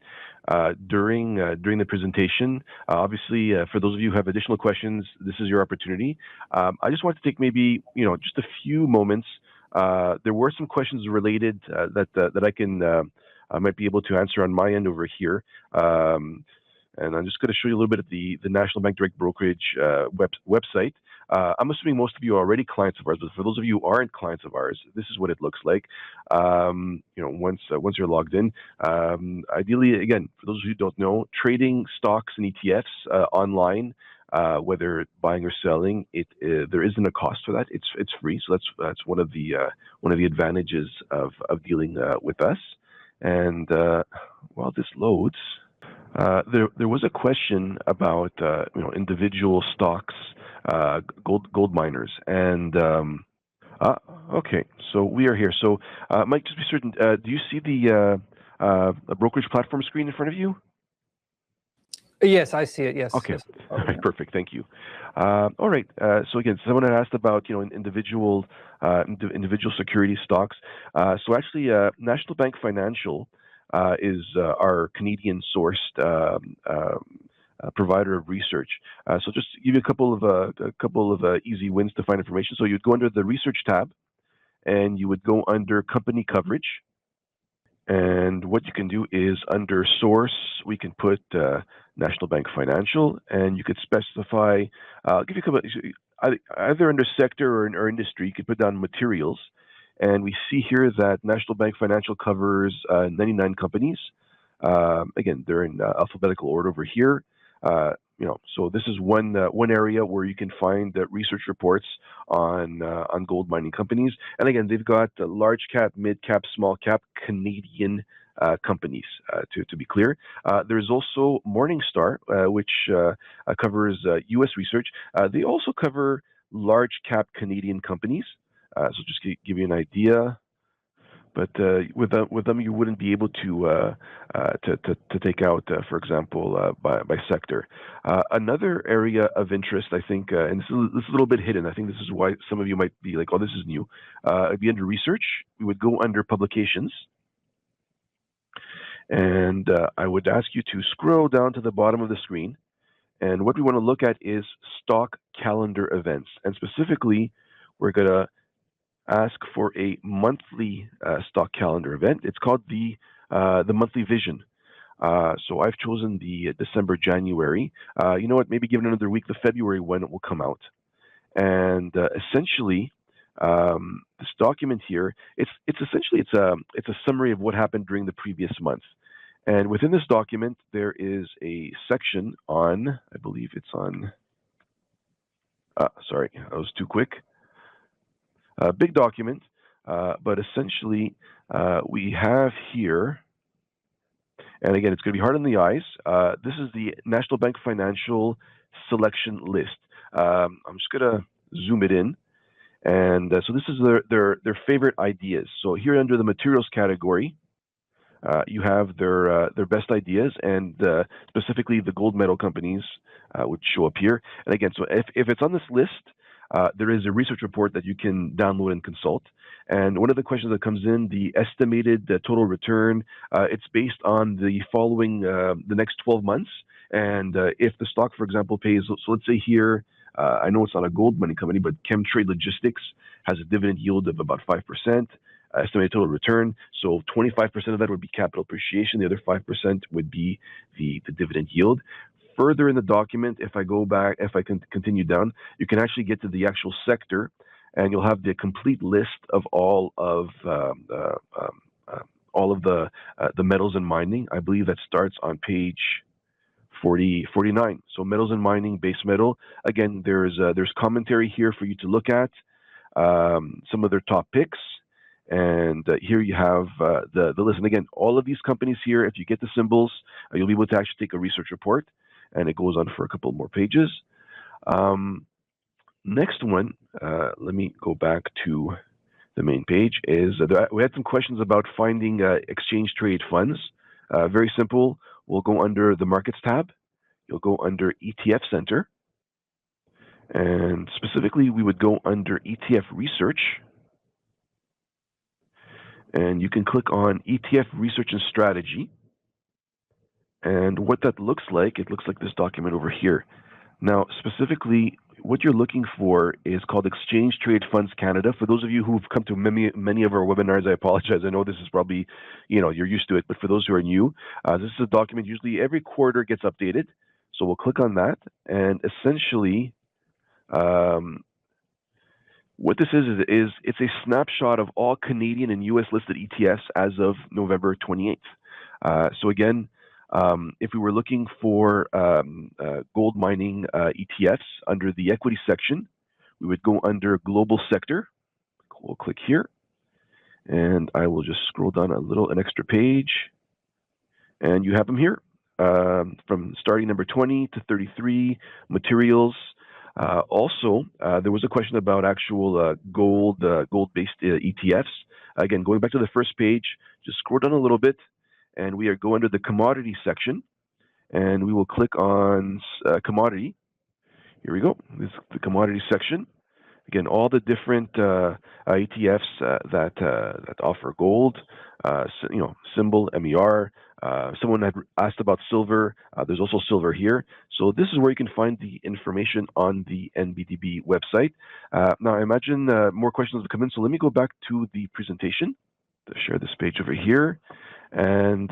during the presentation. Obviously, for those of you who have additional questions, this is your opportunity. I just want to take maybe just a few moments. There were some questions related that I might be able to answer on my end over here. And I'm just going to show you a little bit of the National Bank Direct Brokerage website. I'm assuming most of you are already clients of ours, but for those of you who aren't clients of ours, this is what it looks like. Once you're logged in. Ideally, again, for those of you who don't know, trading stocks and ETFs online whether buying or selling. There isn't a cost for that. It's free. So that's one of the advantages of dealing with us. And while this loads, there was a question about individual stocks, gold miners, and okay. So we are here. So Mike, just be certain. Do you see the brokerage platform screen in front of you? Yes, I see it. Yes. Okay. Yes. All right. Perfect. Thank you. All right. So again, someone had asked about individual security stocks. So actually, National Bank Financial is our Canadian sourced provider of research. So just give you a couple of easy wins to find information. So you'd go under the research tab, and you would go under company coverage. And what you can do is under source, we can put National Bank Financial, and you could specify, give you a couple, either under sector or industry, you could put down materials. And we see here that National Bank Financial covers 99 companies. Again, they're in alphabetical order over here. So this is one area where you can find research reports on gold mining companies. And again, they've got large cap, mid cap, small cap Canadian companies. To be clear, there is also Morningstar, which covers U.S. research. They also cover large cap Canadian companies. So just to give you an idea. But with them, you wouldn't be able to take out, for example, by sector. Another area of interest, I think, and this is a little bit hidden. I think this is why some of you might be like, "Oh, this is new." It'd be under research. We would go under publications, and I would ask you to scroll down to the bottom of the screen. And what we want to look at is stock calendar events, and specifically, we're gonna ask for a monthly stock calendar event. It's called the monthly vision. So I've chosen the December, January. You know what? Maybe give it another week. The February one will come out, and essentially, this document here, it's a summary of what happened during the previous month. And within this document, there is a section on, I believe it's on. Sorry, I was too quick. Big document, but essentially we have here, and again, it's going to be hard on the eyes. This is the National Bank Financial selection list. I'm just going to zoom it in, and so this is their favorite ideas. So here under the materials category, you have their best ideas, and specifically the gold medal companies would show up here. And again, so if it's on this list, there is a research report that you can download and consult. And one of the questions that comes in, the estimated total return, it's based on the following, the next 12 months. And if the stock, for example, pays, so let's say here, I know it's not a gold mining company, but Chemtrade Logistics has a dividend yield of about 5%, estimated total return. So 25% of that would be capital appreciation. The other 5% would be the dividend yield. Further in the document, if I go back, if I can continue down, you can actually get to the actual sector, and you'll have the complete list of all of the metals and mining. I believe that starts on page 49. So metals and mining, base metal. Again, there's commentary here for you to look at, some of their top picks. And here you have the list. And again, all of these companies here, if you get the symbols, you'll be able to actually take a research report. And it goes on for a couple more pages. Next one, let me go back to the main page, is we had some questions about finding exchange trade funds. Very simple. We'll go under the Markets tab. You'll go under ETF Center. And specifically, we would go under ETF Research. And you can click on ETF Research and Strategy. And what that looks like, it looks like this document over here. Now, specifically, what you're looking for is called Exchange Trade Funds Canada. For those of you who've come to many of our webinars, I apologize. I know this is probably, you're used to it. But for those who are new, this is a document usually every quarter gets updated. So we'll click on that. And essentially, what this is it's a snapshot of all Canadian and U.S. listed ETFs as of November 28th. So again, If we were looking for gold mining ETFs under the equity section, we would go under global sector. We'll click here, and I will just scroll down an extra page, and you have them here. From starting number 20 to 33, materials. Also, there was a question about actual gold-based ETFs. Again, going back to the first page, just scroll down a little bit, and we are going under the commodity section, and we will click on commodity. Here we go. This is the commodity section. Again, all the different ETFs that offer gold. Symbol MER. Someone had asked about silver. There's also silver here. So this is where you can find the information on the NBDB website. Now, I imagine more questions will come in. So let me go back to the presentation to share this page over here. And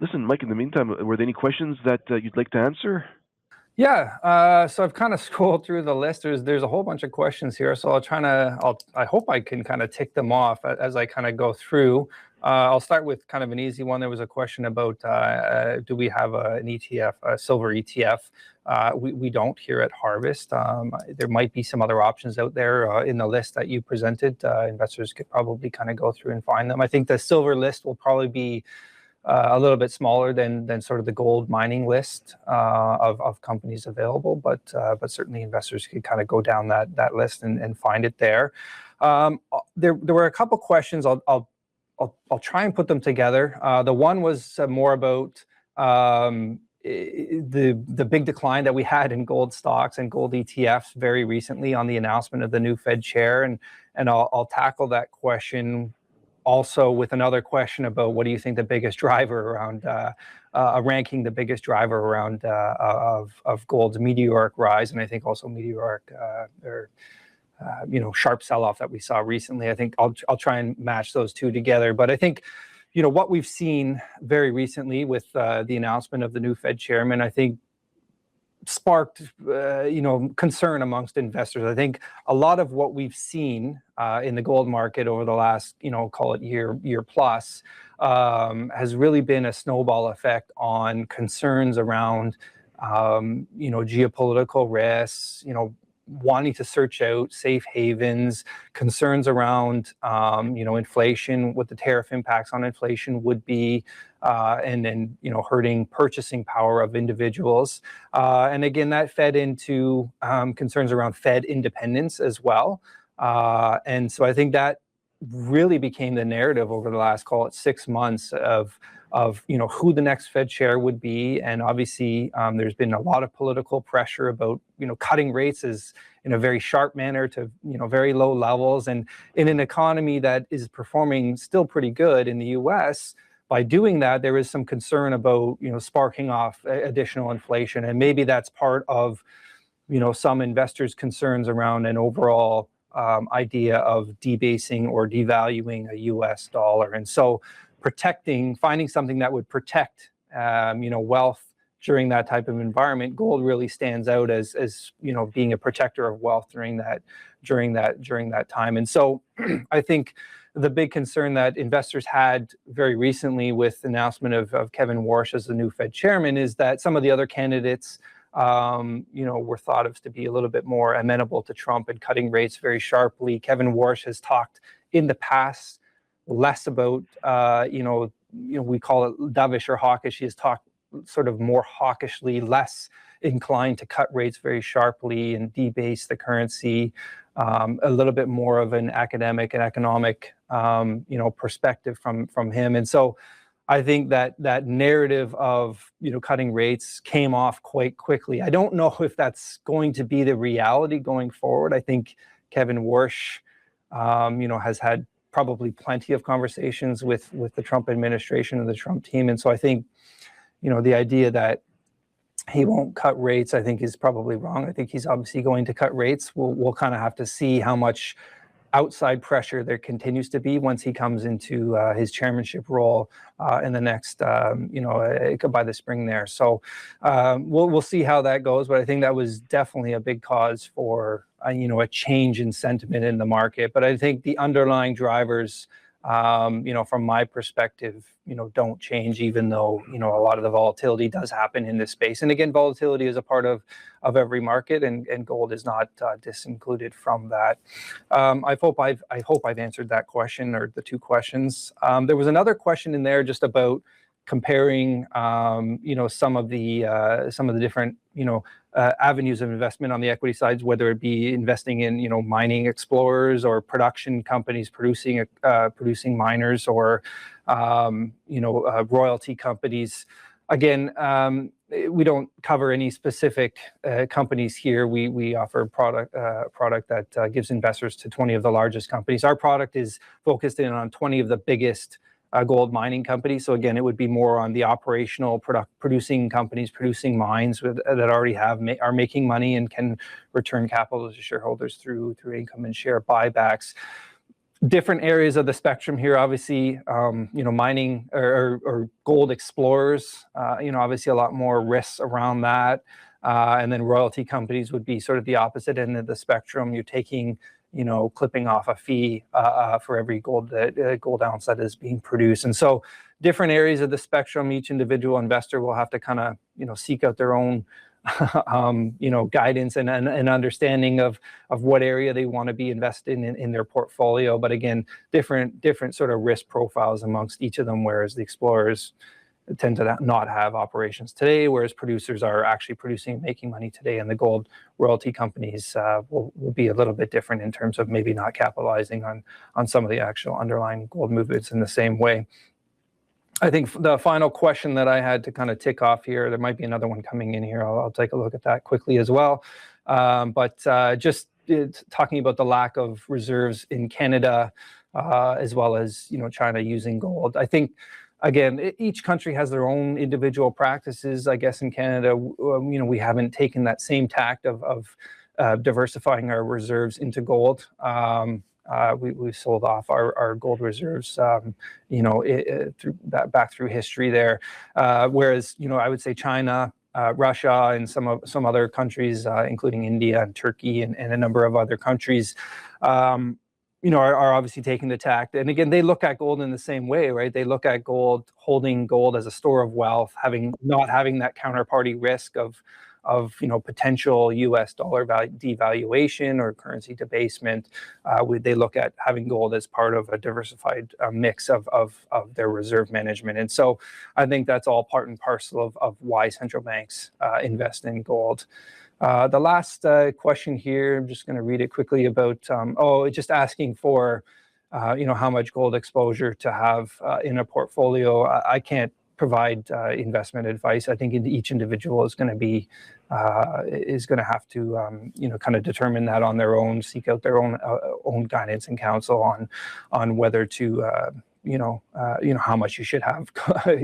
listen, Mike, in the meantime, were there any questions that you'd like to answer? Yeah, so I've kind of scrolled through the list. There's a whole bunch of questions here, so I hope I can kind of tick them off as I kind of go through. I'll start with kind of an easy one. There was a question about do we have an ETF, a silver ETF? We don't here at Harvest. There might be some other options out there in the list that you presented. Investors could probably kind of go through and find them. I think the silver list will probably be a little bit smaller than sort of the gold mining list of companies available, but certainly investors could kind of go down that list and find it there. There were a couple questions. I'll try and put them together. The one was more about the big decline that we had in gold stocks and gold ETFs very recently on the announcement of the new Fed chair, and I'll tackle that question also with another question about what do you think the biggest driver around ranking the biggest driver around of gold's meteoric rise, and I think also meteoric sharp sell-off that we saw recently. I think I'll try and match those two together. But I think what we've seen very recently with the announcement of the new Fed chairman, I think sparked concern amongst investors. I think a lot of what we've seen in the gold market over the last call it year plus has really been a snowball effect on concerns around geopolitical risks, wanting to search out safe havens, concerns around inflation, what the tariff impacts on inflation would be, and then hurting purchasing power of individuals, and again that fed into concerns around Fed independence as well, and so I think that really became the narrative over the last, call it 6 months, of who the next Fed chair would be. And obviously there's been a lot of political pressure about cutting rates in a very sharp manner to very low levels, and in an economy that is performing still pretty good in the US. By doing that, there is some concern about sparking off additional inflation, and maybe that's part of some investors' concerns around an overall idea of debasing or devaluing a US dollar. And so finding something that would protect wealth during that type of environment, gold really stands out as being a protector of wealth during that time. And so I think the big concern that investors had very recently with the announcement of Kevin Warsh as the new Fed chairman is that some of the other candidates were thought of to be a little bit more amenable to Trump and cutting rates very sharply. Kevin Warsh has talked in the past less about, we call it dovish or hawkish. He has talked sort of more hawkishly, less inclined to cut rates very sharply and debase the currency, a little bit more of an academic and economic, perspective from him. And so I think that narrative of, cutting rates came off quite quickly. I don't know if that's going to be the reality going forward. I think Kevin Warsh, has had probably plenty of conversations with the Trump administration and the Trump team. And so I think, the idea that he won't cut rates, I think is probably wrong. I think he's obviously going to cut rates. We'll kind of have to see how much outside pressure there continues to be once he comes into his chairmanship role in the next, by the spring there. So we'll see how that goes. But I think that was definitely a big cause for, a change in sentiment in the market. But I think the underlying drivers from my perspective, don't change, even though, a lot of the volatility does happen in this space. And again, volatility is a part of every market, and gold is not disincluded from that. I hope I've answered that question, or the two questions. There was another question in there just about comparing, some of the different, avenues of investment on the equity sides, whether it be investing in, mining explorers or production companies producing miners, or, royalty companies. Again, we don't cover any specific companies here. We offer a product that gives investors to 20 of the largest companies. Our product is focused in on 20 of the biggest gold mining companies. So again, it would be more on the operational producing companies, producing mines that already are making money and can return capital to shareholders through income and share buybacks. Different areas of the spectrum here, obviously, mining or gold explorers, obviously a lot more risks around that. And then royalty companies would be sort of the opposite end of the spectrum. You're taking, clipping off a fee for every gold ounce that is being produced. And so different areas of the spectrum, each individual investor will have to kind of, seek out their own guidance and understanding of what area they want to be invested in their portfolio. But again, different sort of risk profiles amongst each of them, whereas the explorers tend to not have operations today, whereas producers are actually producing and making money today, and the gold royalty companies will be a little bit different in terms of maybe not capitalizing on some of the actual underlying gold movements in the same way. I think the final question that I had to kind of tick off here, there might be another one coming in here. I'll take a look at that quickly as well. But just talking about the lack of reserves in Canada, as well as, China using gold. I think, again, each country has their own individual practices. I guess in Canada, we haven't taken that same tact of diversifying our reserves into gold. We sold off our gold reserves, back through history there. Whereas, I would say China, Russia, and some other countries, including India and Turkey and a number of other countries, are obviously taking the tact. And again, they look at gold in the same way, right? They look at holding gold as a store of wealth, not having that counterparty risk of potential US dollar devaluation or currency debasement. They look at having gold as part of a diversified mix of their reserve management. And so I think that's all part and parcel of why central banks invest in gold. The last question here, I'm just going to read it quickly about, just asking for, how much gold exposure to have in a portfolio. I can't provide investment advice. I think each individual is going to have to, kind of determine that on their own, seek out their own guidance and counsel on whether to, how much you should have,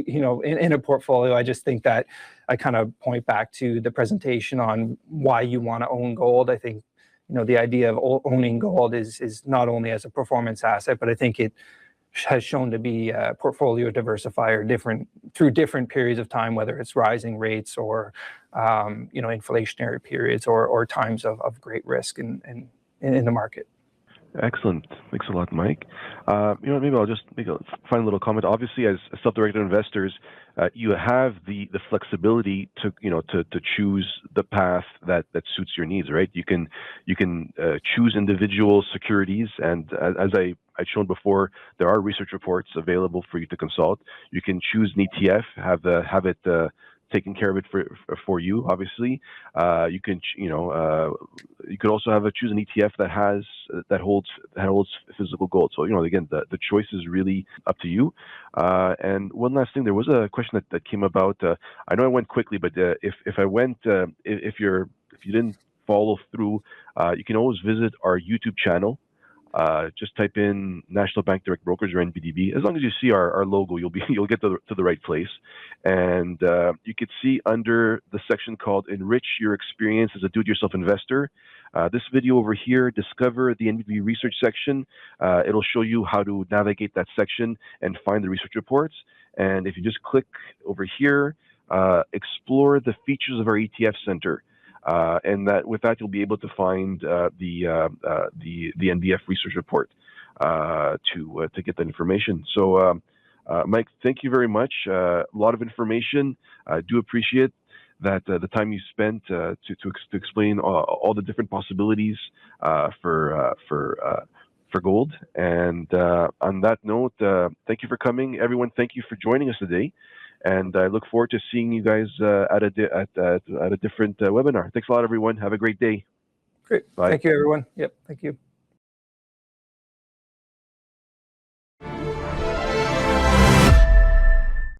in a portfolio. I just think that I kind of point back to the presentation on why you want to own gold. I think, the idea of owning gold is not only as a performance asset, but I think it has shown to be a portfolio diversifier through different periods of time, whether it's rising rates or, inflationary periods or times of great risk in the market. Excellent. Thanks a lot, Mike. Maybe I'll just make a final little comment. Obviously, as self-directed investors, you have the flexibility to choose the path that suits your needs, right? You can choose individual securities, and as I'd shown before, there are research reports available for you to consult. You can choose an ETF, have it taking care of it for you. Obviously, you can you could also choose an ETF that holds physical gold. So again, the choice is really up to you. And one last thing, there was a question that came about. I know I went quickly, but if you didn't follow through, you can always visit our YouTube channel. Just type in National Bank Direct Brokers or NBDB. As long as you see our logo, you'll get to the right place. And you could see under the section called "Enrich Your Experience as a Do-It-Yourself Investor." This video over here, discover the NBDB research section. It'll show you how to navigate that section and find the research reports. And if you just click over here, explore the features of our ETF Center. And with that you'll be able to find the NBF research report. to get that information. So, Mike, thank you very much. A lot of information. I do appreciate that the time you spent to explain all the different possibilities for gold. And on that note, thank you for coming, everyone. Thank you for joining us today, and I look forward to seeing you guys at a different webinar. Thanks a lot, everyone. Have a great day. Great. Bye. Thank you, everyone. Yep. Thank you.